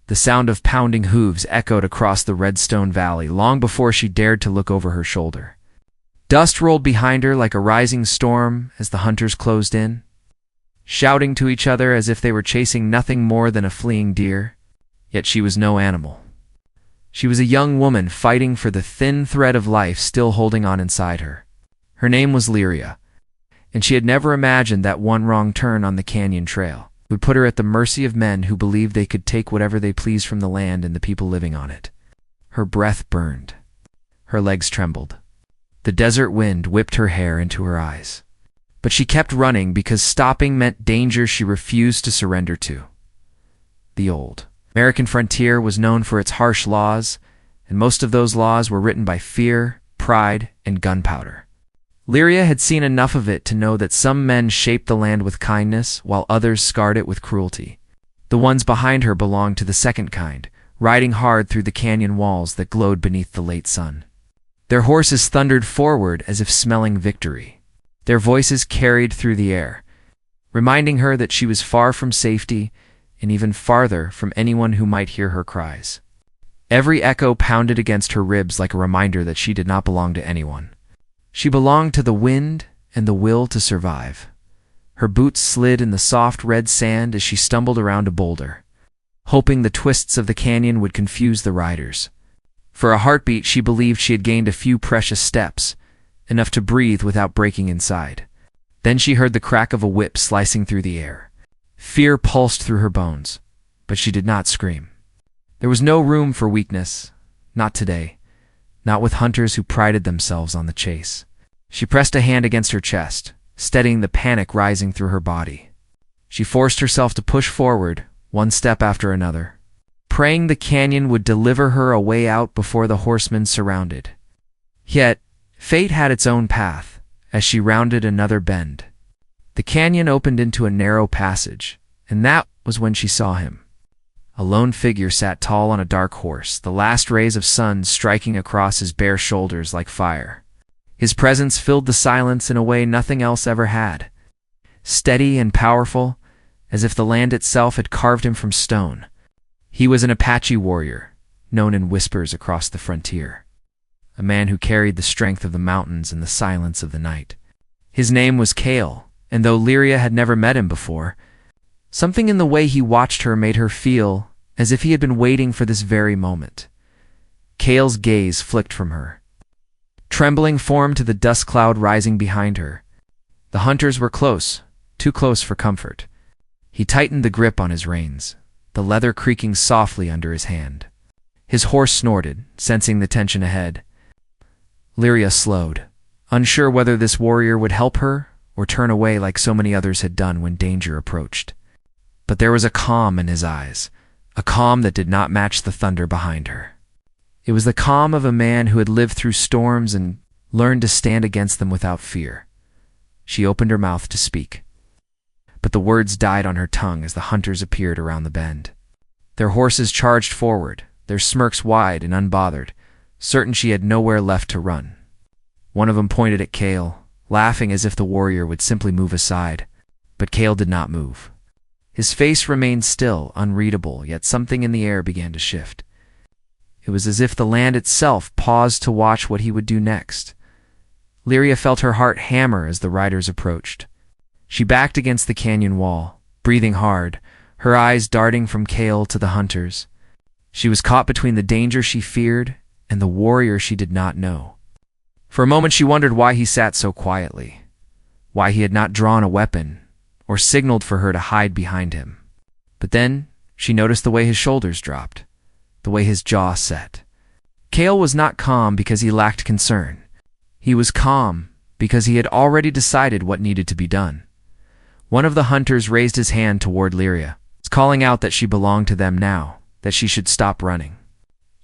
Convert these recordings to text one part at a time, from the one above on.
The sound of pounding hooves echoed across the redstone valley long before she dared to look over her shoulder. Dust rolled behind her like a rising storm as the hunters closed in, shouting to each other as if they were chasing nothing more than a fleeing deer. Yet she was no animal. She was a young woman fighting for the thin thread of life still holding on inside her. Her name was Lyria, and she had never imagined that one wrong turn on the canyon trail would put her at the mercy of men who believed they could take whatever they pleased from the land and the people living on it. Her breath burned. Her legs trembled. The desert wind whipped her hair into her eyes. But she kept running because stopping meant danger she refused to surrender to. The old American frontier was known for its harsh laws, and most of those laws were written by fear, pride, and gunpowder. Lyria had seen enough of it to know that some men shaped the land with kindness while others scarred it with cruelty. The ones behind her belonged to the second kind, riding hard through the canyon walls that glowed beneath the late sun. Their horses thundered forward as if smelling victory. Their voices carried through the air, reminding her that she was far from safety and even farther from anyone who might hear her cries. Every echo pounded against her ribs like a reminder that she did not belong to anyone. She belonged to the wind and the will to survive. Her boots slid in the soft red sand as she stumbled around a boulder, hoping the twists of the canyon would confuse the riders. For a heartbeat, she believed she had gained a few precious steps, enough to breathe without breaking inside. Then she heard the crack of a whip slicing through the air. Fear pulsed through her bones, but she did not scream. There was no room for weakness, not today, not with hunters who prided themselves on the chase. She pressed a hand against her chest, steadying the panic rising through her body. She forced herself to push forward, one step after another, praying the canyon would deliver her a way out before the horsemen surrounded. Yet, fate had its own path as she rounded another bend. The canyon opened into a narrow passage, and that was when she saw him. A lone figure sat tall on a dark horse, the last rays of sun striking across his bare shoulders like fire. His presence filled the silence in a way nothing else ever had. Steady and powerful, as if the land itself had carved him from stone. He was an Apache warrior, known in whispers across the frontier. A man who carried the strength of the mountains and the silence of the night. His name was Kale, and though Lyria had never met him before, something in the way he watched her made her feel as if he had been waiting for this very moment. Kale's gaze flicked from her. Trembling form to the dust cloud rising behind her. The hunters were close, too close for comfort. He tightened the grip on his reins, the leather creaking softly under his hand. His horse snorted, sensing the tension ahead. Lyria slowed, unsure whether this warrior would help her or turn away like so many others had done when danger approached. But there was a calm in his eyes, a calm that did not match the thunder behind her. It was the calm of a man who had lived through storms and learned to stand against them without fear. She opened her mouth to speak, but the words died on her tongue as the hunters appeared around the bend. Their horses charged forward, their smirks wide and unbothered, certain she had nowhere left to run. One of them pointed at Kale, laughing as if the warrior would simply move aside, but Kale did not move. His face remained still, unreadable, yet something in the air began to shift. It was as if the land itself paused to watch what he would do next. Lyria felt her heart hammer as the riders approached. She backed against the canyon wall, breathing hard, her eyes darting from Kale to the hunters. She was caught between the danger she feared and the warrior she did not know. For a moment she wondered why he sat so quietly, why he had not drawn a weapon or signaled for her to hide behind him. But then she noticed the way his shoulders dropped, the way his jaw set. Kale was not calm because he lacked concern. He was calm because he had already decided what needed to be done. One of the hunters raised his hand toward Lyria, calling out that she belonged to them now, that she should stop running.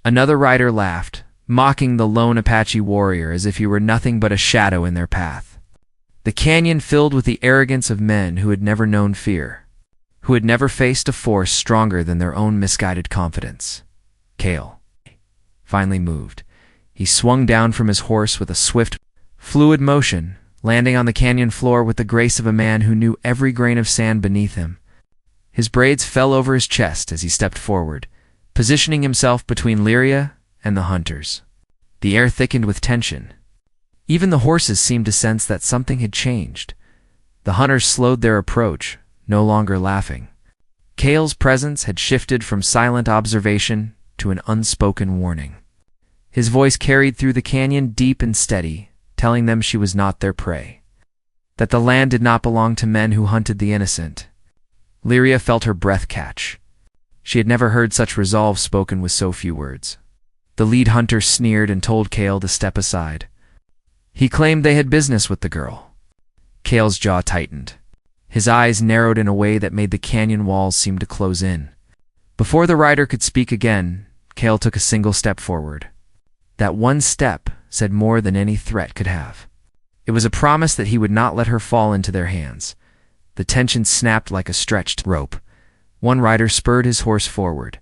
Another rider laughed, mocking the lone Apache warrior as if he were nothing but a shadow in their path. The canyon filled with the arrogance of men who had never known fear, who had never faced a force stronger than their own misguided confidence. Kale finally moved. He swung down from his horse with a swift, fluid motion, landing on the canyon floor with the grace of a man who knew every grain of sand beneath him. His braids fell over his chest as he stepped forward, positioning himself between Lyria and the hunters. The air thickened with tension. Even the horses seemed to sense that something had changed. The hunters slowed their approach, no longer laughing. Cale's presence had shifted from silent observation to an unspoken warning. His voice carried through the canyon deep and steady, telling them she was not their prey, that the land did not belong to men who hunted the innocent. Lyria felt her breath catch. She had never heard such resolve spoken with so few words. The lead hunter sneered and told Cale to step aside. He claimed they had business with the girl. Cale's jaw tightened. His eyes narrowed in a way that made the canyon walls seem to close in. Before the rider could speak again, Cale took a single step forward. That one step said more than any threat could have. It was a promise that he would not let her fall into their hands. The tension snapped like a stretched rope. One rider spurred his horse forward,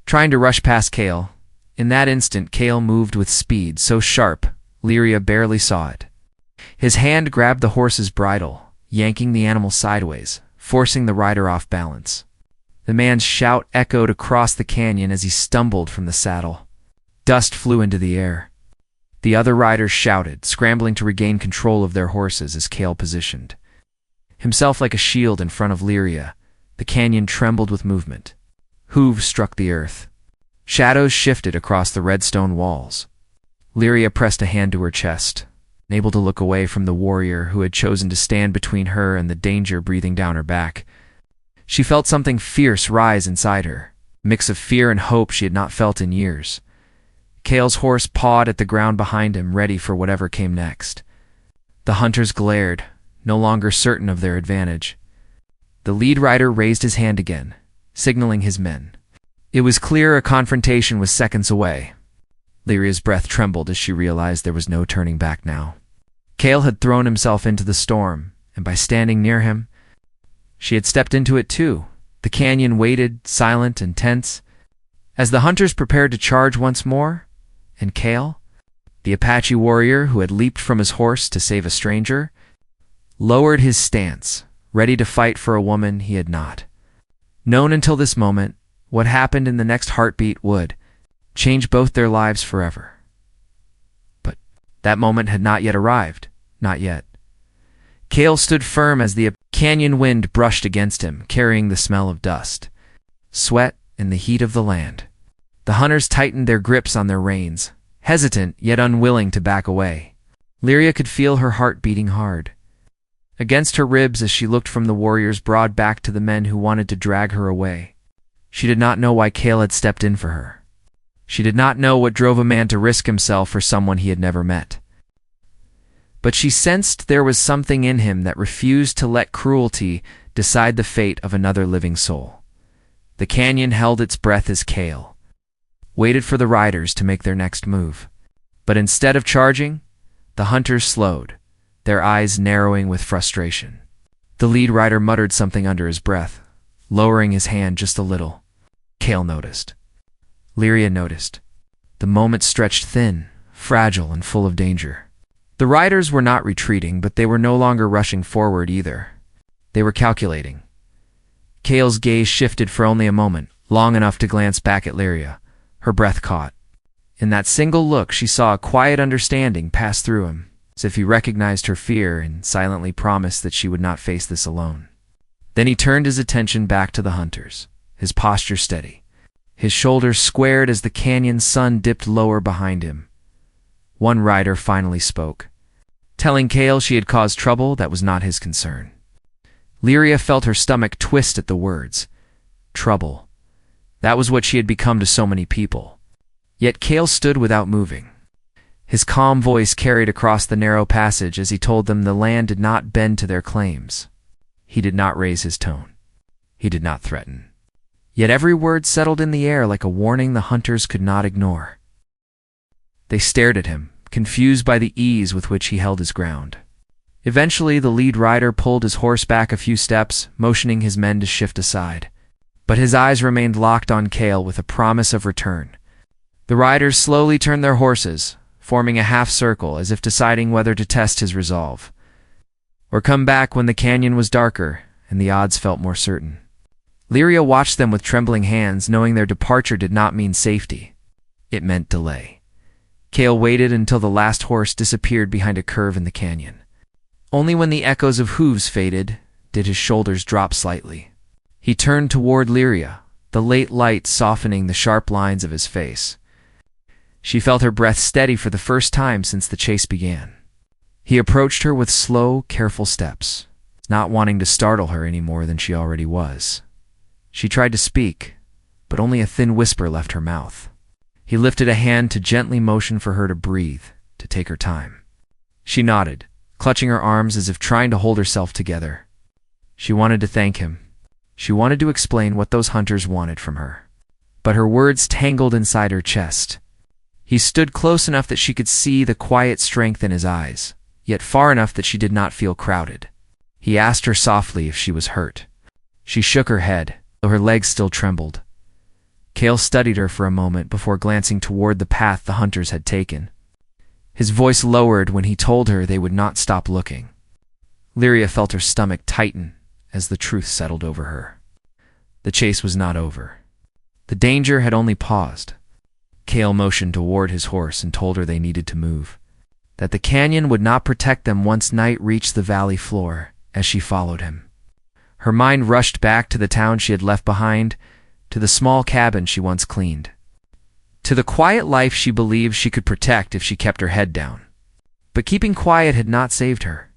trying to rush past Cale. In that instant, Cale moved with speed so sharp, Lyria barely saw it. His hand grabbed the horse's bridle, yanking the animal sideways, forcing the rider off balance. The man's shout echoed across the canyon as he stumbled from the saddle. Dust flew into the air. The other riders shouted, scrambling to regain control of their horses as Cale positioned himself like a shield in front of Lyria. The canyon trembled with movement. Hooves struck the earth. Shadows shifted across the red stone walls. Lyria pressed a hand to her chest, unable to look away from the warrior who had chosen to stand between her and the danger breathing down her back. She felt something fierce rise inside her, a mix of fear and hope she had not felt in years. Cale's horse pawed at the ground behind him, ready for whatever came next. The hunters glared, no longer certain of their advantage. The lead rider raised his hand again, signaling his men. It was clear a confrontation was seconds away. Lyria's breath trembled as she realized there was no turning back now. Cale had thrown himself into the storm, and by standing near him, she had stepped into it too. The canyon waited, silent and tense, as the hunters prepared to charge once more. And Cale, the Apache warrior who had leaped from his horse to save a stranger, lowered his stance, ready to fight for a woman he had not known until this moment. What happened in the next heartbeat would change both their lives forever. But that moment had not yet arrived. Not yet. Cale stood firm as the canyon wind brushed against him, carrying the smell of dust, sweat, and the heat of the land. The hunters tightened their grips on their reins, hesitant yet unwilling to back away. Lyria could feel her heart beating hard against her ribs as she looked from the warrior's broad back to the men who wanted to drag her away. She did not know why Cale had stepped in for her. She did not know what drove a man to risk himself for someone he had never met. But she sensed there was something in him that refused to let cruelty decide the fate of another living soul. The canyon held its breath as Cale waited for the riders to make their next move. But instead of charging, the hunters slowed, their eyes narrowing with frustration. The lead rider muttered something under his breath, lowering his hand just a little. Cale noticed. Lyria noticed. The moment stretched thin, fragile, and full of danger. The riders were not retreating, but they were no longer rushing forward either. They were calculating. Cale's gaze shifted for only a moment, long enough to glance back at Lyria. Her breath caught. In that single look, she saw a quiet understanding pass through him, as if he recognized her fear and silently promised that she would not face this alone. Then he turned his attention back to the hunters, his posture steady, his shoulders squared as the canyon sun dipped lower behind him. One rider finally spoke, telling Cale she had caused trouble that was not his concern. Lyria felt her stomach twist at the words. Trouble. That was what she had become to so many people. Yet Cale stood without moving. His calm voice carried across the narrow passage as he told them the land did not bend to their claims. He did not raise his tone. He did not threaten. Yet every word settled in the air like a warning the hunters could not ignore. They stared at him, confused by the ease with which he held his ground. Eventually, the lead rider pulled his horse back a few steps, motioning his men to shift aside. But his eyes remained locked on Cale with a promise of return. The riders slowly turned their horses, forming a half circle as if deciding whether to test his resolve, or come back when the canyon was darker and the odds felt more certain. Lyria watched them with trembling hands, knowing their departure did not mean safety. It meant delay. Cale waited until the last horse disappeared behind a curve in the canyon. Only when the echoes of hooves faded did his shoulders drop slightly. He turned toward Lyria, the late light softening the sharp lines of his face. She felt her breath steady for the first time since the chase began. He approached her with slow, careful steps, not wanting to startle her any more than she already was. She tried to speak, but only a thin whisper left her mouth. He lifted a hand to gently motion for her to breathe, to take her time. She nodded, clutching her arms as if trying to hold herself together. She wanted to thank him. She wanted to explain what those hunters wanted from her. But her words tangled inside her chest. He stood close enough that she could see the quiet strength in his eyes, yet far enough that she did not feel crowded. He asked her softly if she was hurt. She shook her head, though her legs still trembled. Cale studied her for a moment before glancing toward the path the hunters had taken. His voice lowered when he told her they would not stop looking. Lyria felt her stomach tighten as the truth settled over her. The chase was not over. The danger had only paused. Cale motioned toward his horse and told her they needed to move, that the canyon would not protect them once night reached the valley floor. As she followed him, her mind rushed back to the town she had left behind, to the small cabin she once cleaned, to the quiet life she believed she could protect if she kept her head down. But keeping quiet had not saved her.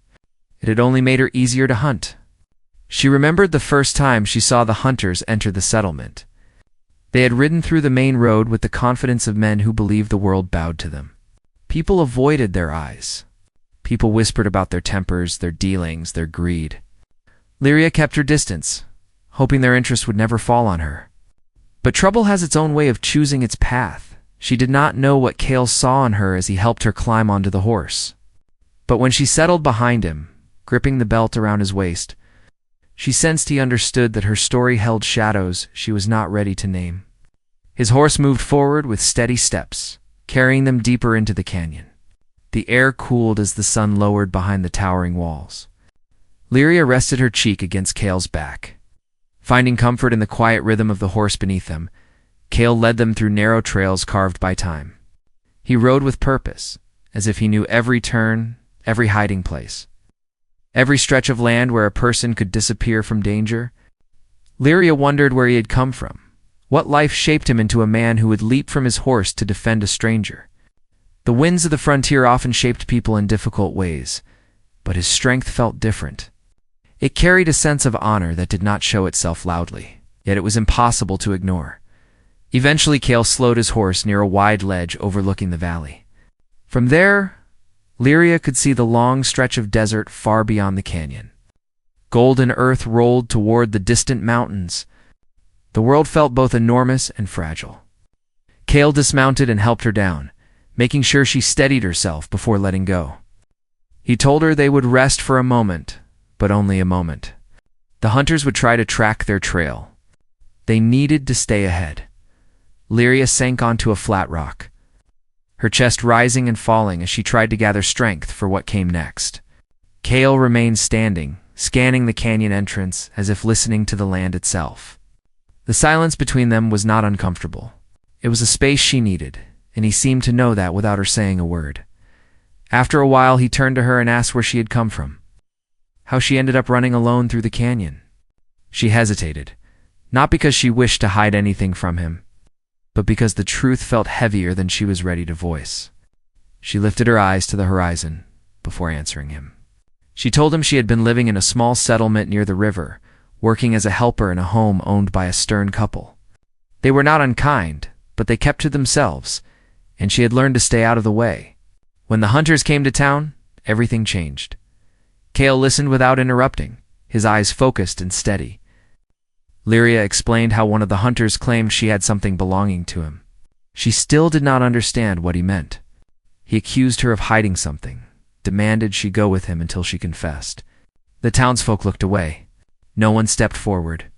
It had only made her easier to hunt. She remembered the first time she saw the hunters enter the settlement. They had ridden through the main road with the confidence of men who believed the world bowed to them. People avoided their eyes. People whispered about their tempers, their dealings, their greed. Lyria kept her distance, hoping their interest would never fall on her. But trouble has its own way of choosing its path. She did not know what Cale saw in her as he helped her climb onto the horse. But when she settled behind him, gripping the belt around his waist, she sensed he understood that her story held shadows she was not ready to name. His horse moved forward with steady steps, carrying them deeper into the canyon. The air cooled as the sun lowered behind the towering walls. Lyria rested her cheek against Cale's back. Finding comfort in the quiet rhythm of the horse beneath them, Cale led them through narrow trails carved by time. He rode with purpose, as if he knew every turn, every hiding place, every stretch of land where a person could disappear from danger. Lyria wondered where he had come from. What life shaped him into a man who would leap from his horse to defend a stranger? The winds of the frontier often shaped people in difficult ways, but his strength felt different. It carried a sense of honor that did not show itself loudly, yet it was impossible to ignore. Eventually, Cale slowed his horse near a wide ledge overlooking the valley. From there, Lyria could see the long stretch of desert far beyond the canyon. Golden earth rolled toward the distant mountains. The world felt both enormous and fragile. Cale dismounted and helped her down, making sure she steadied herself before letting go. He told her they would rest for a moment, but only a moment. The hunters would try to track their trail. They needed to stay ahead. Lyria sank onto a flat rock, her chest rising and falling as she tried to gather strength for what came next. Cale remained standing, scanning the canyon entrance as if listening to the land itself. The silence between them was not uncomfortable. It was a space she needed, and he seemed to know that without her saying a word. After a while, he turned to her and asked where she had come from, how she ended up running alone through the canyon. She hesitated, not because she wished to hide anything from him, but because the truth felt heavier than she was ready to voice. She lifted her eyes to the horizon before answering him. She told him she had been living in a small settlement near the river, working as a helper in a home owned by a stern couple. They were not unkind, but they kept to themselves, and she had learned to stay out of the way. When the hunters came to town, everything changed. Cale listened without interrupting, his eyes focused and steady. Lyria explained how one of the hunters claimed she had something belonging to him. She still did not understand what he meant. He accused her of hiding something, demanded she go with him until she confessed. The townsfolk looked away. No one stepped forward.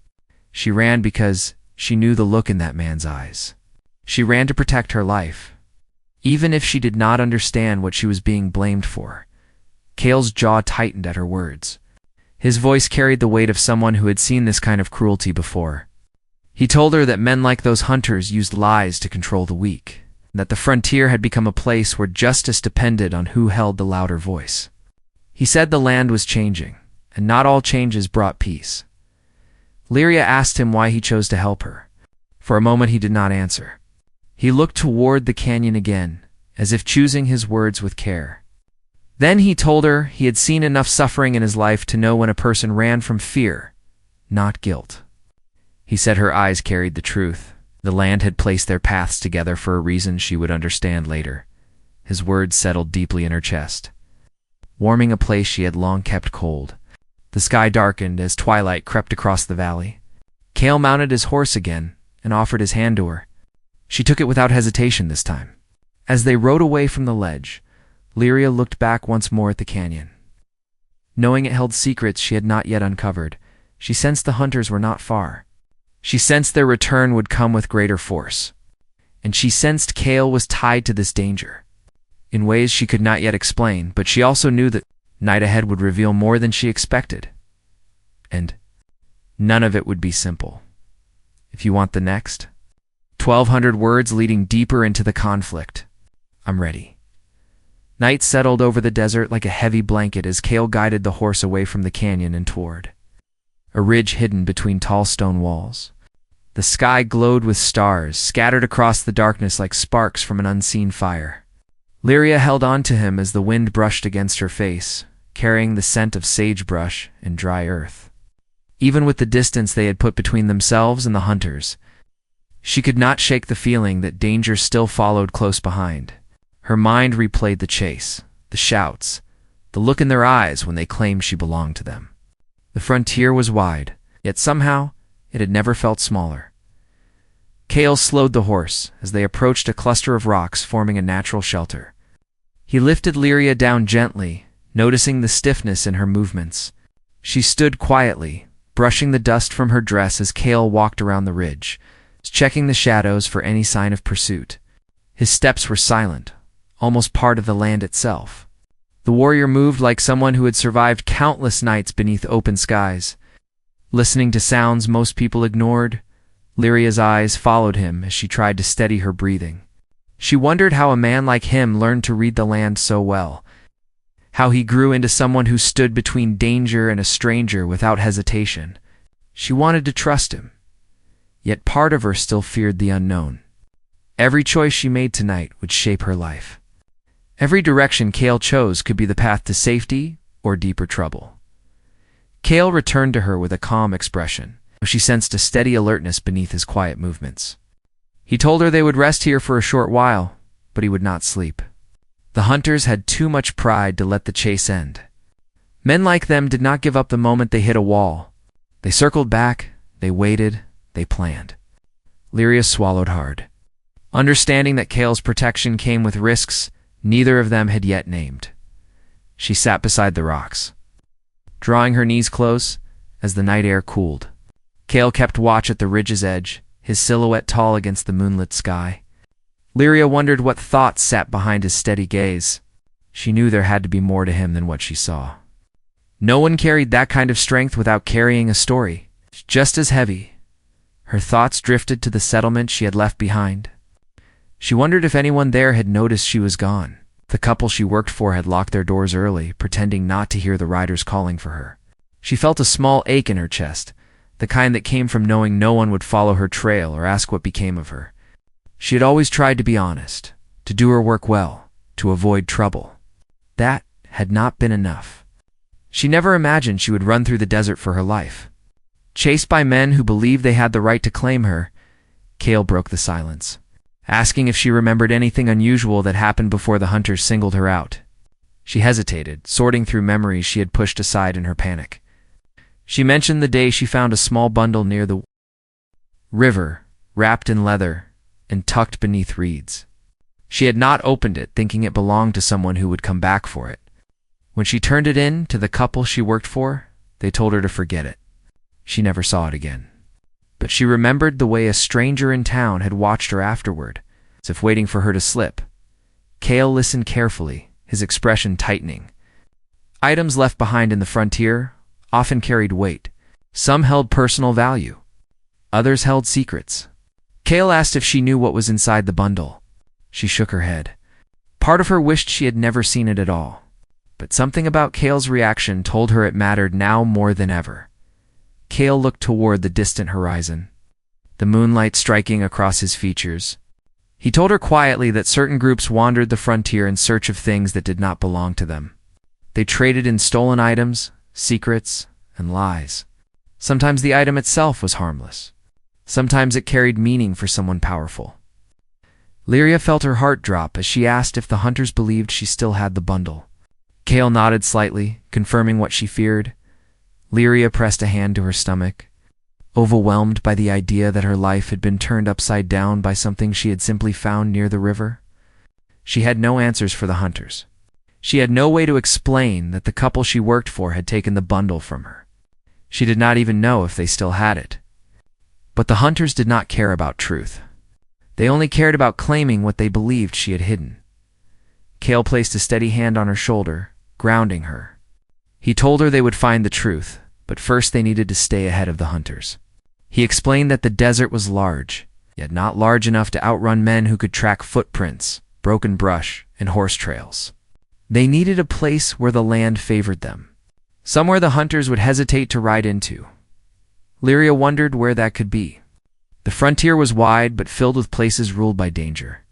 She ran because she knew the look in that man's eyes. She ran to protect her life, even if she did not understand what she was being blamed for. Cale's jaw tightened at her words. His voice carried the weight of someone who had seen this kind of cruelty before. He told her that men like those hunters used lies to control the weak, and that the frontier had become a place where justice depended on who held the louder voice. He said the land was changing, and not all changes brought peace. Lyria asked him why he chose to help her. For a moment he did not answer. He looked toward the canyon again, as if choosing his words with care. Then he told her he had seen enough suffering in his life to know when a person ran from fear, not guilt. He said her eyes carried the truth. The land had placed their paths together for a reason she would understand later. His words settled deeply in her chest, warming a place she had long kept cold. The sky darkened as twilight crept across the valley. Cale mounted his horse again and offered his hand to her. She took it without hesitation this time. As they rode away from the ledge, Lyria looked back once more at the canyon. Knowing it held secrets she had not yet uncovered, she sensed the hunters were not far. She sensed their return would come with greater force. And she sensed Cale was tied to this danger, in ways she could not yet explain, but she also knew that night ahead would reveal more than she expected. And none of it would be simple. If you want the next 1,200 words leading deeper into the conflict, I'm ready. Night settled over the desert like a heavy blanket as Cale guided the horse away from the canyon and toward a ridge hidden between tall stone walls. The sky glowed with stars, scattered across the darkness like sparks from an unseen fire. Lyria held on to him as the wind brushed against her face, carrying the scent of sagebrush and dry earth. Even with the distance they had put between themselves and the hunters, she could not shake the feeling that danger still followed close behind. Her mind replayed the chase, the shouts, the look in their eyes when they claimed she belonged to them. The frontier was wide, yet somehow it had never felt smaller. Cale slowed the horse as they approached a cluster of rocks forming a natural shelter. He lifted Lyria down gently, noticing the stiffness in her movements. She stood quietly, brushing the dust from her dress as Cale walked around the ridge, checking the shadows for any sign of pursuit. His steps were silent, almost part of the land itself. The warrior moved like someone who had survived countless nights beneath open skies. Listening to sounds most people ignored, Lyria's eyes followed him as she tried to steady her breathing. She wondered how a man like him learned to read the land so well, how he grew into someone who stood between danger and a stranger without hesitation. She wanted to trust him, yet part of her still feared the unknown. Every choice she made tonight would shape her life. Every direction Cale chose could be the path to safety or deeper trouble. Cale returned to her with a calm expression, though she sensed a steady alertness beneath his quiet movements. He told her they would rest here for a short while, but he would not sleep. The hunters had too much pride to let the chase end. Men like them did not give up the moment they hit a wall. They circled back, they waited, they planned. Lyria swallowed hard. Understanding that Cale's protection came with risks neither of them had yet named. She sat beside the rocks, drawing her knees close as the night air cooled. Cale kept watch at the ridge's edge, his silhouette tall against the moonlit sky. Lyria wondered what thoughts sat behind his steady gaze. She knew there had to be more to him than what she saw. No one carried that kind of strength without carrying a story, just as heavy. Her thoughts drifted to the settlement she had left behind. She wondered if anyone there had noticed she was gone. The couple she worked for had locked their doors early, pretending not to hear the riders calling for her. She felt a small ache in her chest, the kind that came from knowing no one would follow her trail or ask what became of her. She had always tried to be honest, to do her work well, to avoid trouble. That had not been enough. She never imagined she would run through the desert for her life. Chased by men who believed they had the right to claim her, Cale broke the silence, asking if she remembered anything unusual that happened before the hunters singled her out. She hesitated, sorting through memories she had pushed aside in her panic. She mentioned the day she found a small bundle near the river, wrapped in leather and tucked beneath reeds. She had not opened it, thinking it belonged to someone who would come back for it. When she turned it in to the couple she worked for, they told her to forget it. She never saw it again. But she remembered the way a stranger in town had watched her afterward, as if waiting for her to slip. Cale listened carefully, his expression tightening. Items left behind in the frontier often carried weight. Some held personal value. Others held secrets. Kale asked if she knew what was inside the bundle. She shook her head. Part of her wished she had never seen it at all. But something about Kale's reaction told her it mattered now more than ever. Kale looked toward the distant horizon, the moonlight striking across his features. He told her quietly that certain groups wandered the frontier in search of things that did not belong to them. They traded in stolen items, secrets, and lies. Sometimes the item itself was harmless. Sometimes it carried meaning for someone powerful. Lyria felt her heart drop as she asked if the hunters believed she still had the bundle. Kale nodded slightly, confirming what she feared. Lyria pressed a hand to her stomach, overwhelmed by the idea that her life had been turned upside down by something she had simply found near the river. She had no answers for the hunters. She had no way to explain that the couple she worked for had taken the bundle from her. She did not even know if they still had it. But the hunters did not care about truth. They only cared about claiming what they believed she had hidden. Kale placed a steady hand on her shoulder, grounding her. He told her they would find the truth, but first they needed to stay ahead of the hunters. He explained that the desert was large, yet not large enough to outrun men who could track footprints, broken brush, and horse trails. They needed a place where the land favored them, somewhere the hunters would hesitate to ride into. Lyria wondered where that could be. The frontier was wide but filled with places ruled by danger.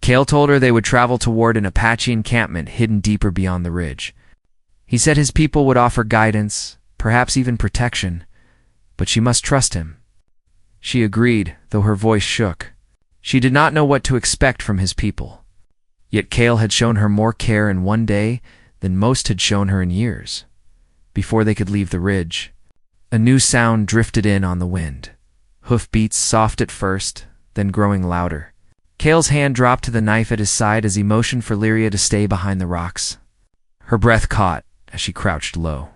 Kale told her they would travel toward an Apache encampment hidden deeper beyond the ridge. He said his people would offer guidance, perhaps even protection, but she must trust him. She agreed, though her voice shook. She did not know what to expect from his people. Yet Kale had shown her more care in one day than most had shown her in years. Before they could leave the ridge, a new sound drifted in on the wind. Hoofbeats, soft at first, then growing louder. Kale's hand dropped to the knife at his side as he motioned for Lyria to stay behind the rocks. Her breath caught as she crouched low.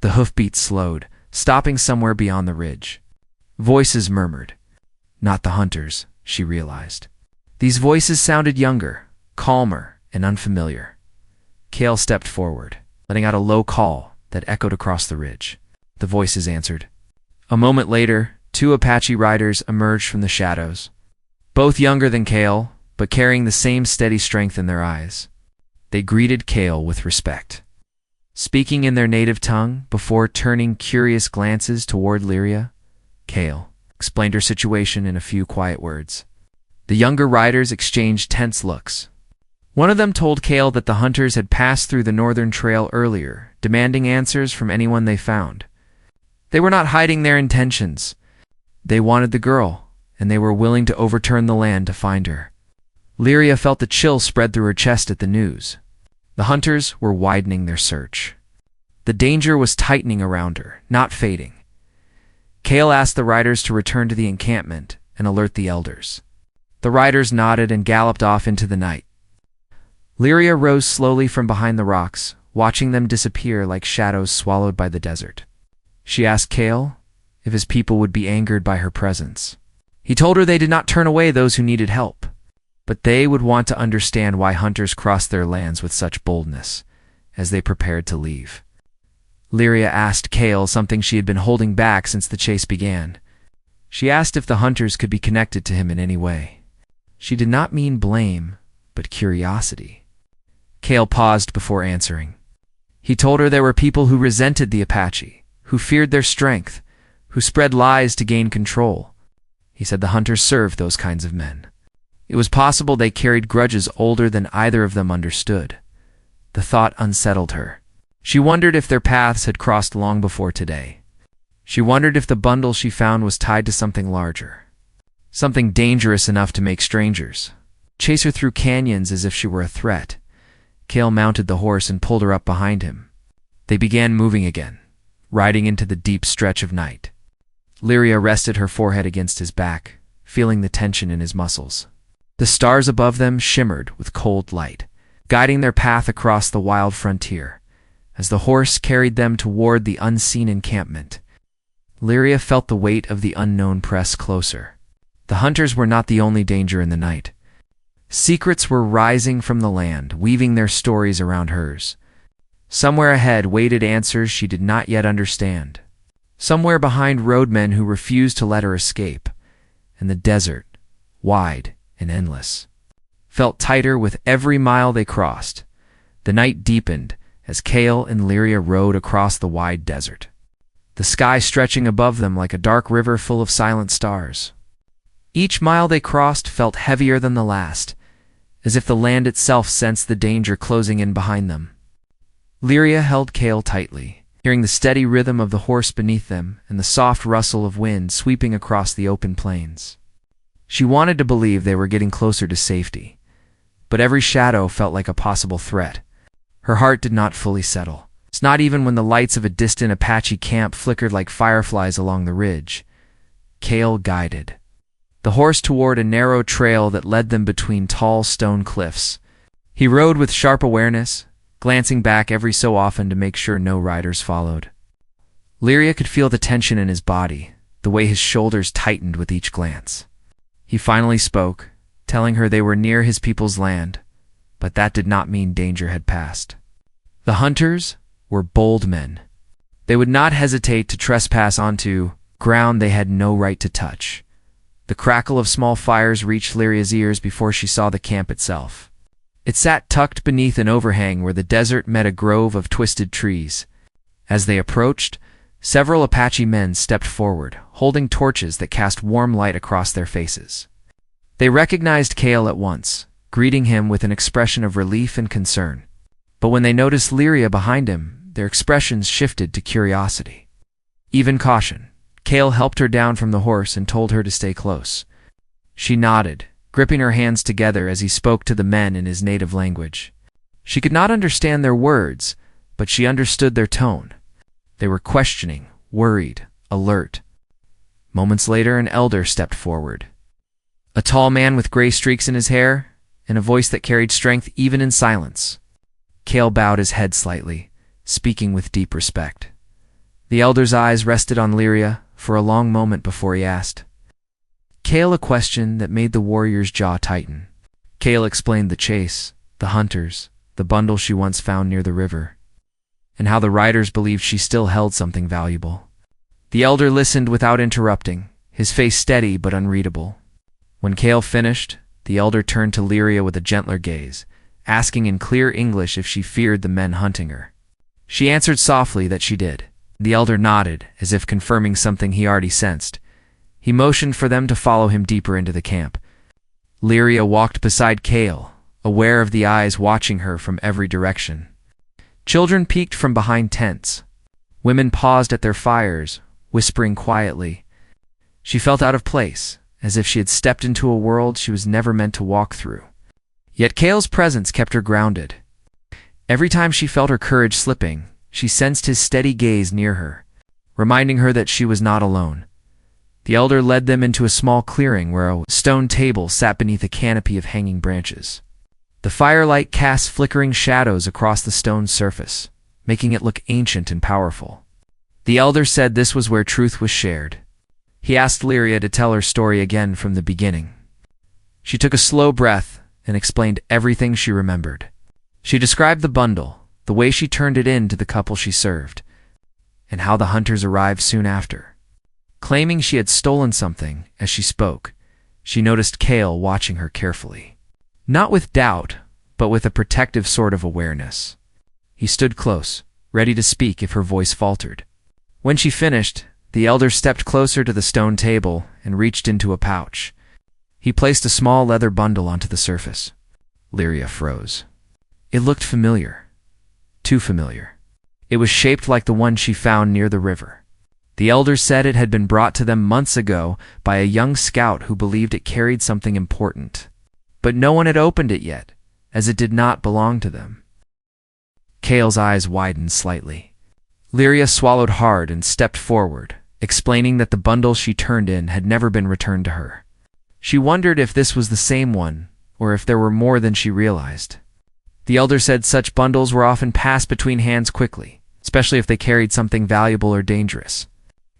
The hoofbeats slowed, stopping somewhere beyond the ridge. Voices murmured. Not the hunters, she realized. These voices sounded younger, calmer, and unfamiliar. Kale stepped forward, letting out a low call that echoed across the ridge. The voices answered. A moment later, 2 Apache riders emerged from the shadows, both younger than Kale, but carrying the same steady strength in their eyes. They greeted Kale with respect, speaking in their native tongue before turning curious glances toward Lyria. Kale explained her situation in a few quiet words. The younger riders exchanged tense looks. One of them told Kale that the hunters had passed through the northern trail earlier, demanding answers from anyone they found. They were not hiding their intentions. They wanted the girl, and they were willing to overturn the land to find her. Lyria felt a chill spread through her chest at the news. The hunters were widening their search. The danger was tightening around her, not fading. Kale asked the riders to return to the encampment and alert the elders. The riders nodded and galloped off into the night. Lyria rose slowly from behind the rocks, watching them disappear like shadows swallowed by the desert. She asked Kale if his people would be angered by her presence. He told her they did not turn away those who needed help, but they would want to understand why hunters crossed their lands with such boldness as they prepared to leave. Lyria asked Kale something she had been holding back since the chase began. She asked if the hunters could be connected to him in any way. She did not mean blame, but curiosity. Kale paused before answering. He told her there were people who resented the Apache, who feared their strength, who spread lies to gain control. He said the hunters served those kinds of men. It was possible they carried grudges older than either of them understood. The thought unsettled her. She wondered if their paths had crossed long before today. She wondered if the bundle she found was tied to something larger, something dangerous enough to make strangers chase her through canyons as if she were a threat. Kale mounted the horse and pulled her up behind him. They began moving again, riding into the deep stretch of night. Lyria rested her forehead against his back, feeling the tension in his muscles. The stars above them shimmered with cold light, guiding their path across the wild frontier. As the horse carried them toward the unseen encampment, Lyria felt the weight of the unknown press closer. The hunters were not the only danger in the night. Secrets were rising from the land, weaving their stories around hers. Somewhere ahead waited answers she did not yet understand. Somewhere behind roadmen who refused to let her escape, and the desert, wide and endless, felt tighter with every mile they crossed. The night deepened as Kale and Lyria rode across the wide desert, the sky stretching above them like a dark river full of silent stars. Each mile they crossed felt heavier than the last, as if the land itself sensed the danger closing in behind them. Lyria held Kale tightly, hearing the steady rhythm of the horse beneath them and the soft rustle of wind sweeping across the open plains. She wanted to believe they were getting closer to safety, but every shadow felt like a possible threat. Her heart did not fully settle. It's not even when the lights of a distant Apache camp flickered like fireflies along the ridge. Kale guided the horse toward a narrow trail that led them between tall stone cliffs. He rode with sharp awareness, glancing back every so often to make sure no riders followed. Lyria could feel the tension in his body, the way his shoulders tightened with each glance. He finally spoke, telling her they were near his people's land, but that did not mean danger had passed. The hunters were bold men. They would not hesitate to trespass onto ground they had no right to touch. The crackle of small fires reached Lyria's ears before she saw the camp itself. It sat tucked beneath an overhang where the desert met a grove of twisted trees. As they approached, several Apache men stepped forward, holding torches that cast warm light across their faces. They recognized Kale at once, greeting him with an expression of relief and concern. But when they noticed Lyria behind him, their expressions shifted to curiosity, even caution. Kale helped her down from the horse and told her to stay close. She nodded, gripping her hands together as he spoke to the men in his native language. She could not understand their words, but she understood their tone. They were questioning, worried, alert. Moments later, an elder stepped forward. A tall man with gray streaks in his hair, and a voice that carried strength even in silence. Kale bowed his head slightly, speaking with deep respect. The elder's eyes rested on Lyria for a long moment before he asked Kale a question that made the warrior's jaw tighten. Kale explained the chase, the hunters, the bundle she once found near the river, and how the riders believed she still held something valuable. The elder listened without interrupting, his face steady but unreadable. When Kale finished, the elder turned to Lyria with a gentler gaze, asking in clear English if she feared the men hunting her. She answered softly that she did. The elder nodded, as if confirming something he already sensed. He motioned for them to follow him deeper into the camp. Lyria walked beside Kale, aware of the eyes watching her from every direction. Children peeked from behind tents. Women paused at their fires, whispering quietly. She felt out of place, as if she had stepped into a world she was never meant to walk through. Yet Kale's presence kept her grounded. Every time she felt her courage slipping, she sensed his steady gaze near her, reminding her that she was not alone. The elder led them into a small clearing where a stone table sat beneath a canopy of hanging branches. The firelight cast flickering shadows across the stone surface, making it look ancient and powerful. The elder said this was where truth was shared. He asked Lyria to tell her story again from the beginning. She took a slow breath and explained everything she remembered. She described the bundle, the way she turned it in to the couple she served, and how the hunters arrived soon after. Claiming she had stolen something as she spoke, she noticed Kale watching her carefully. Not with doubt, but with a protective sort of awareness. He stood close, ready to speak if her voice faltered. When she finished, the elder stepped closer to the stone table and reached into a pouch. He placed a small leather bundle onto the surface. Lyria froze. It looked familiar. Too familiar. It was shaped like the one she found near the river. The elder said it had been brought to them months ago by a young scout who believed it carried something important. But no one had opened it yet, as it did not belong to them. Kale's eyes widened slightly. Lyria swallowed hard and stepped forward, explaining that the bundle she turned in had never been returned to her. She wondered if this was the same one, or if there were more than she realized. The elder said such bundles were often passed between hands quickly, especially if they carried something valuable or dangerous.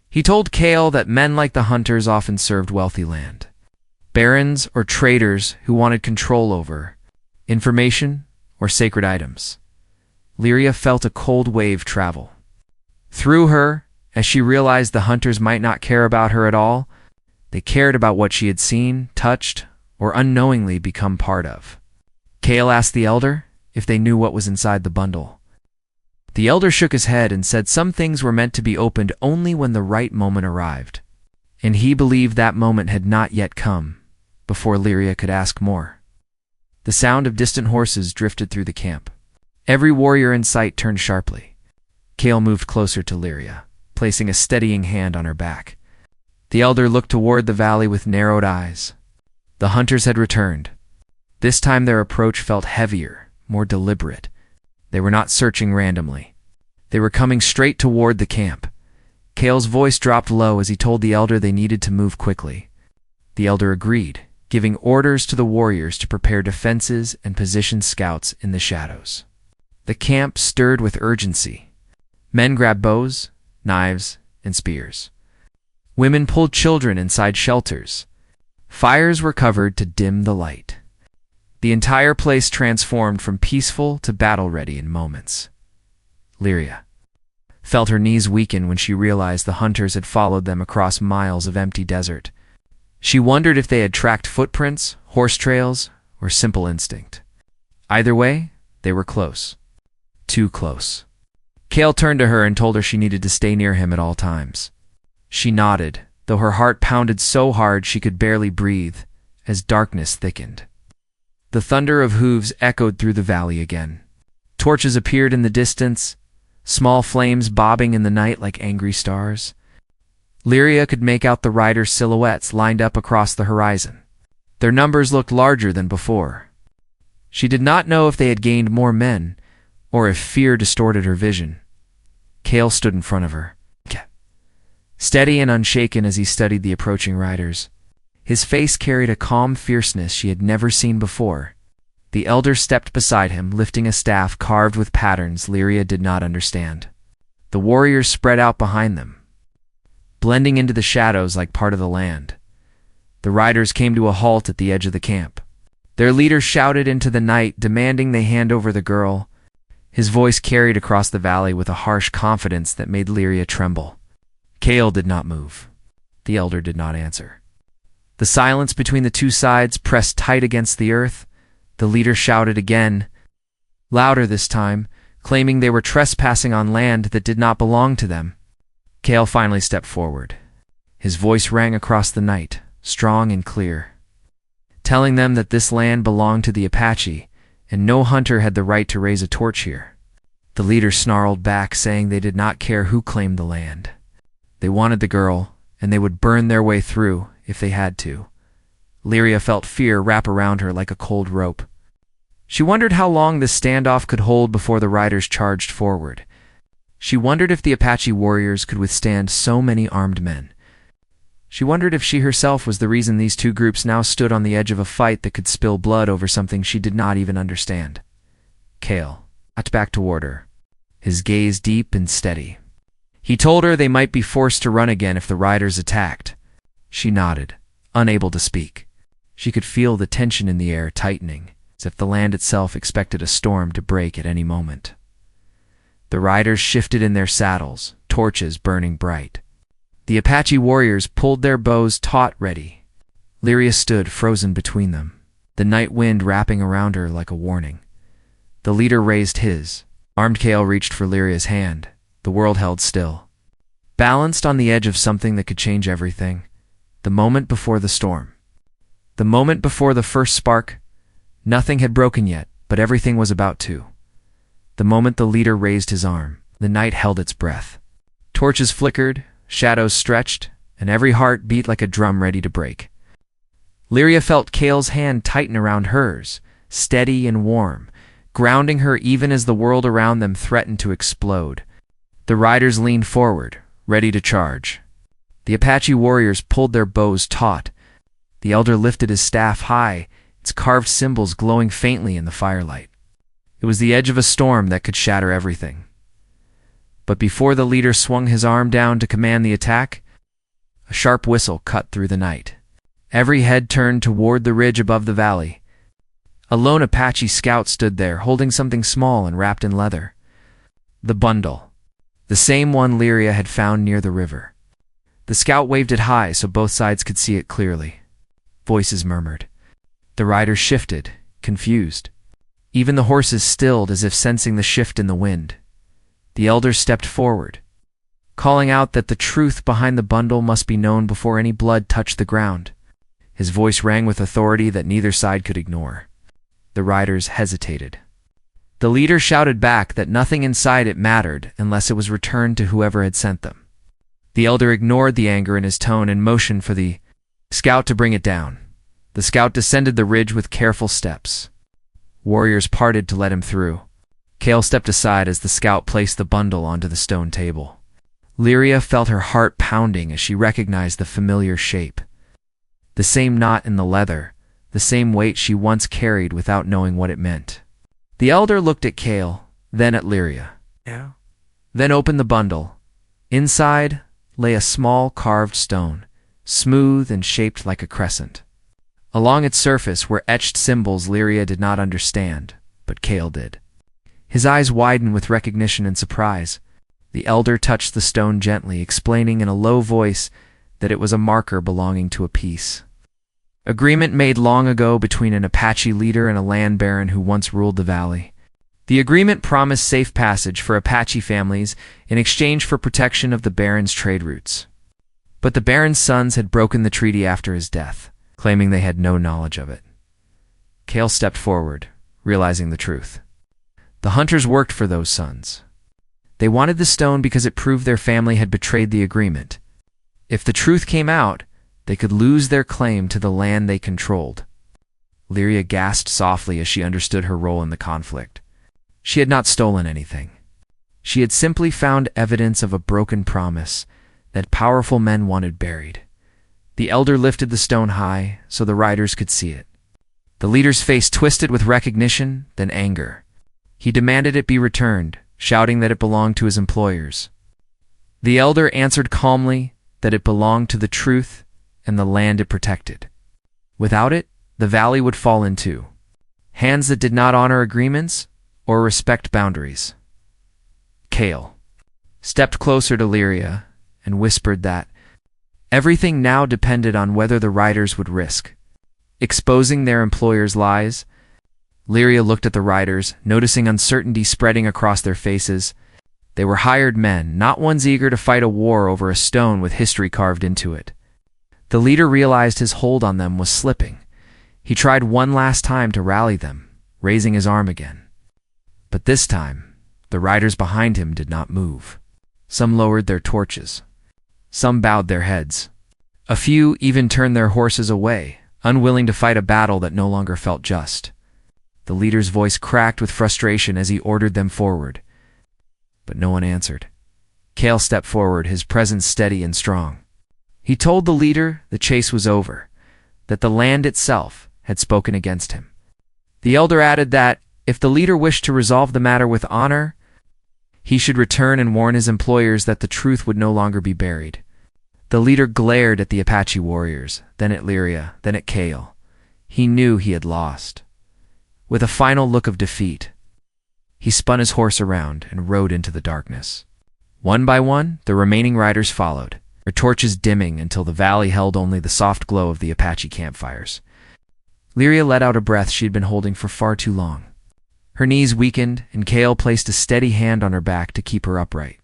He told Kale that men like the hunters often served wealthy land. Barons or traders who wanted control over information or sacred items. Lyria felt a cold wave travel through her as she realized the hunters might not care about her at all. They cared about what she had seen, touched, or unknowingly become part of. Kale asked the elder if they knew what was inside the bundle. The elder shook his head and said some things were meant to be opened only when the right moment arrived, and he believed that moment had not yet come before Lyria could ask more. The sound of distant horses drifted through the camp. Every warrior in sight turned sharply. Kale moved closer to Lyria, placing a steadying hand on her back. The elder looked toward the valley with narrowed eyes. The hunters had returned. This time their approach felt heavier, more deliberate. They were not searching randomly. They were coming straight toward the camp. Kale's voice dropped low as he told the elder they needed to move quickly. The elder agreed, giving orders to the warriors to prepare defenses and position scouts in the shadows. The camp stirred with urgency. Men grabbed bows, knives, and spears. Women pulled children inside shelters. Fires were covered to dim the light. The entire place transformed from peaceful to battle-ready in moments. Lyria felt her knees weaken when she realized the hunters had followed them across miles of empty desert. She wondered if they had tracked footprints, horse trails, or simple instinct. Either way, they were close. Too close. Kale turned to her and told her she needed to stay near him at all times. She nodded, though her heart pounded so hard she could barely breathe as darkness thickened. The thunder of hooves echoed through the valley again. Torches appeared in the distance, small flames bobbing in the night like angry stars. Lyria could make out the riders' silhouettes lined up across the horizon. Their numbers looked larger than before. She did not know if they had gained more men, or if fear distorted her vision. Kale stood in front of her, steady and unshaken as he studied the approaching riders. His face carried a calm fierceness she had never seen before. The elder stepped beside him, lifting a staff carved with patterns Lyria did not understand. The warriors spread out behind them, blending into the shadows like part of the land. The riders came to a halt at the edge of the camp. Their leader shouted into the night, demanding they hand over the girl. His voice carried across the valley with a harsh confidence that made Lyria tremble. Kale did not move. The elder did not answer. The silence between the two sides pressed tight against the earth. The leader shouted again, louder this time, claiming they were trespassing on land that did not belong to them. Kale finally stepped forward. His voice rang across the night, strong and clear, telling them that this land belonged to the Apache, and no hunter had the right to raise a torch here. The leader snarled back, saying they did not care who claimed the land. They wanted the girl, and they would burn their way through if they had to. Lyria felt fear wrap around her like a cold rope. She wondered how long this standoff could hold before the riders charged forward. She wondered if the Apache warriors could withstand so many armed men. She wondered if she herself was the reason these two groups now stood on the edge of a fight that could spill blood over something she did not even understand. Kale walked back toward her, his gaze deep and steady. He told her they might be forced to run again if the riders attacked. She nodded, unable to speak. She could feel the tension in the air tightening, as if the land itself expected a storm to break at any moment. The riders shifted in their saddles, torches burning bright. The Apache warriors pulled their bows taut ready. Lyria stood frozen between them, the night wind wrapping around her like a warning. The leader raised his. Armed Kale reached for Lyria's hand. The world held still, balanced on the edge of something that could change everything. The moment before the storm. The moment before the first spark. Nothing had broken yet, but everything was about to. The moment the leader raised his arm, the night held its breath. Torches flickered, shadows stretched, and every heart beat like a drum ready to break. Lyria felt Kale's hand tighten around hers, steady and warm, grounding her even as the world around them threatened to explode. The riders leaned forward, ready to charge. The Apache warriors pulled their bows taut. The elder lifted his staff high, its carved symbols glowing faintly in the firelight. It was the edge of a storm that could shatter everything. But before the leader swung his arm down to command the attack, a sharp whistle cut through the night. Every head turned toward the ridge above the valley. A lone Apache scout stood there, holding something small and wrapped in leather. The bundle. The same one Lyria had found near the river. The scout waved it high so both sides could see it clearly. Voices murmured. The riders shifted, confused. Even the horses stilled as if sensing the shift in the wind. The elder stepped forward, calling out that the truth behind the bundle must be known before any blood touched the ground. His voice rang with authority that neither side could ignore. The riders hesitated. The leader shouted back that nothing inside it mattered unless it was returned to whoever had sent them. The elder ignored the anger in his tone and motioned for the scout to bring it down. The scout descended the ridge with careful steps. Warriors parted to let him through. Kale stepped aside as the scout placed the bundle onto the stone table. Lyria felt her heart pounding as she recognized the familiar shape. The same knot in the leather, the same weight she once carried without knowing what it meant. The elder looked at Kale, then at Lyria. Yeah. Then opened the bundle. Inside lay a small carved stone, smooth and shaped like a crescent. Along its surface were etched symbols Lyria did not understand, but Kale did. His eyes widened with recognition and surprise. The elder touched the stone gently, explaining in a low voice that it was a marker belonging to a peace. Agreement made long ago between an Apache leader and a land baron who once ruled the valley. The agreement promised safe passage for Apache families in exchange for protection of the baron's trade routes. But the baron's sons had broken the treaty after his death, claiming they had no knowledge of it. Kale stepped forward, realizing the truth. The hunters worked for those sons. They wanted the stone because it proved their family had betrayed the agreement. If the truth came out, they could lose their claim to the land they controlled. Lyria gasped softly as she understood her role in the conflict. She had not stolen anything. She had simply found evidence of a broken promise that powerful men wanted buried. The elder lifted the stone high so the riders could see it. The leader's face twisted with recognition, then anger. He demanded it be returned, shouting that it belonged to his employers. The elder answered calmly that it belonged to the truth and the land it protected. Without it, the valley would fall in two. Hands that did not honor agreements or respect boundaries. Kale stepped closer to Lyria and whispered that everything now depended on whether the riders would risk exposing their employers' lies. Lyria looked at the riders, noticing uncertainty spreading across their faces. They were hired men, not ones eager to fight a war over a stone with history carved into it. The leader realized his hold on them was slipping. He tried one last time to rally them, raising his arm again. But this time, the riders behind him did not move. Some lowered their torches. Some bowed their heads. A few even turned their horses away, unwilling to fight a battle that no longer felt just. The leader's voice cracked with frustration as he ordered them forward. But no one answered. Kale stepped forward, his presence steady and strong. He told the leader the chase was over, that the land itself had spoken against him. The elder added that, if the leader wished to resolve the matter with honor, he should return and warn his employers that the truth would no longer be buried. The leader glared at the Apache warriors, then at Lyria, then at Kale. He knew he had lost. With a final look of defeat, he spun his horse around and rode into the darkness. One by one, the remaining riders followed, their torches dimming until the valley held only the soft glow of the Apache campfires. Lyria let out a breath she had been holding for far too long. Her knees weakened, and Kale placed a steady hand on her back to keep her upright.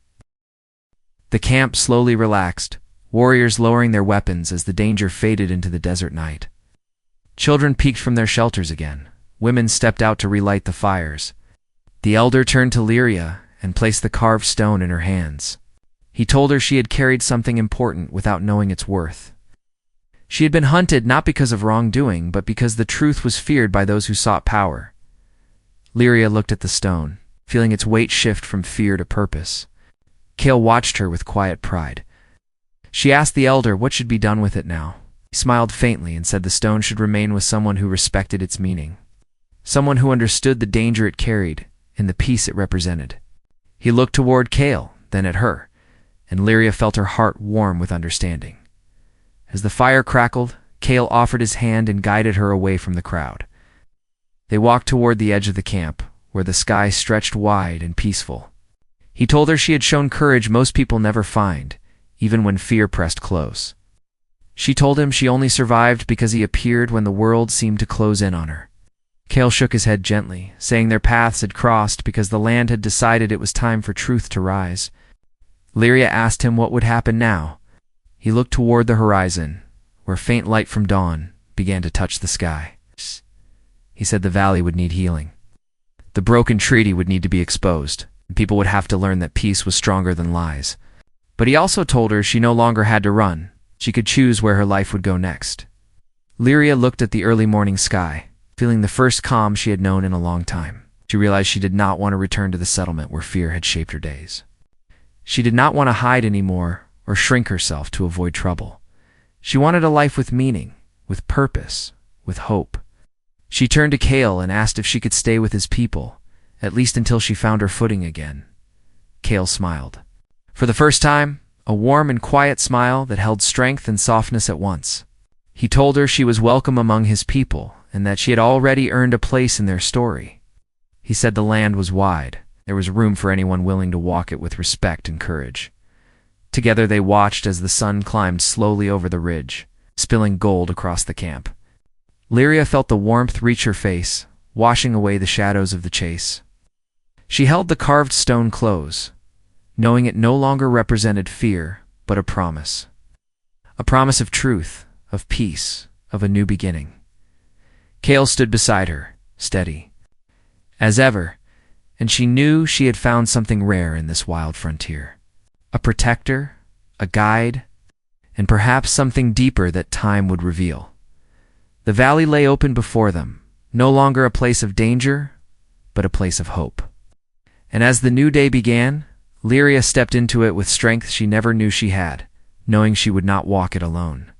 The camp slowly relaxed, warriors lowering their weapons as the danger faded into the desert night. Children peeked from their shelters again. Women stepped out to relight the fires. The elder turned to Lyria and placed the carved stone in her hands. He told her she had carried something important without knowing its worth. She had been hunted not because of wrongdoing, but because the truth was feared by those who sought power. Lyria looked at the stone, feeling its weight shift from fear to purpose. Kale watched her with quiet pride. She asked the elder what should be done with it now. He smiled faintly and said the stone should remain with someone who respected its meaning, someone who understood the danger it carried and the peace it represented. He looked toward Kale, then at her, and Lyria felt her heart warm with understanding. As the fire crackled, Kale offered his hand and guided her away from the crowd. They walked toward the edge of the camp, where the sky stretched wide and peaceful. He told her she had shown courage most people never find, even when fear pressed close. She told him she only survived because he appeared when the world seemed to close in on her. Cale shook his head gently, saying their paths had crossed because the land had decided it was time for truth to rise. Lyria asked him what would happen now. He looked toward the horizon, where faint light from dawn began to touch the sky. He said the valley would need healing. The broken treaty would need to be exposed, and people would have to learn that peace was stronger than lies. But he also told her she no longer had to run. She could choose where her life would go next. Lyria looked at the early morning sky, feeling the first calm she had known in a long time. She realized she did not want to return to the settlement where fear had shaped her days. She did not want to hide anymore or shrink herself to avoid trouble. She wanted a life with meaning, with purpose, with hope. She turned to Cale and asked if she could stay with his people, at least until she found her footing again. Cale smiled. For the first time, a warm and quiet smile that held strength and softness at once. He told her she was welcome among his people and that she had already earned a place in their story. He said the land was wide. There was room for anyone willing to walk it with respect and courage. Together they watched as the sun climbed slowly over the ridge, spilling gold across the camp. Lyria felt the warmth reach her face, washing away the shadows of the chase. She held the carved stone close, knowing it no longer represented fear, but a promise. A promise of truth, of peace, of a new beginning. Cale stood beside her, steady, as ever, and she knew she had found something rare in this wild frontier. A protector, a guide, and perhaps something deeper that time would reveal. The valley lay open before them, no longer a place of danger, but a place of hope. And as the new day began, Lyria stepped into it with strength she never knew she had, knowing she would not walk it alone.